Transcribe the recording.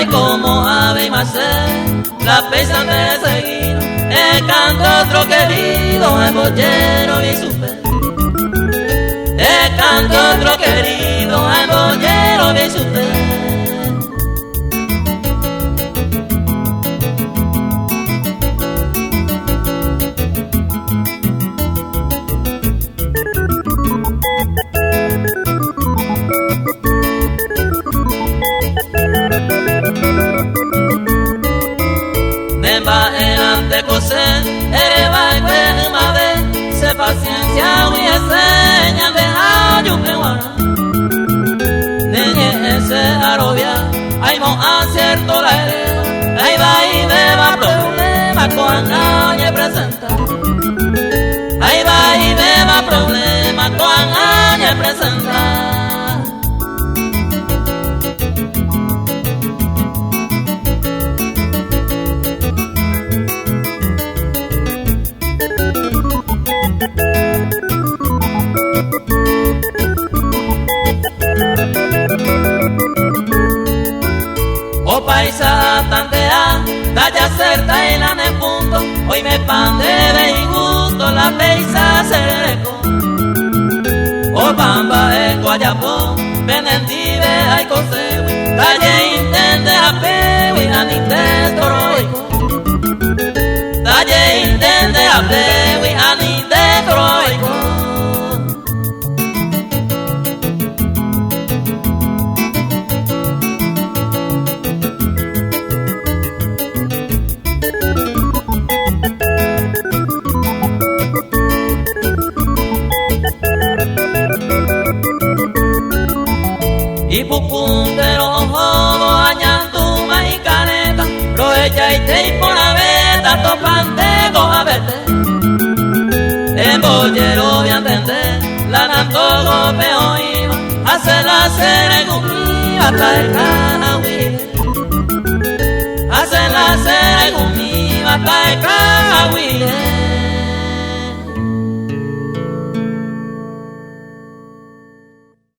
Ay, como ave y macé, la pesan de seguir, el canto otro querido, el boyero y su fe. El canto otro querido, el boyero y su fe. Nemba elante cose, ereba el mave, se paciencia y enseña de ayumewana. Neñe ese arobia, ay mo acierto la hereba, ay va y beba problema con añe presenta. Ay va y beba problema con añe presenta. O paisa tantea, daya certa y la nepunto, hoy me pan de injusto la peisa sereco. O bamba e guayapo, penentive ay cosewi, daya intende a pewi, anite toroico. Daya intende a pewi, anite toroico. Y pupuntero jodo añantuma y caneta, roella y te y por la beta, topante coja vete. El boyero voy a entender, la nantogo peo iba, hace la ceregumía hasta el canahuile. Hace la ceregumía hasta el canahuile.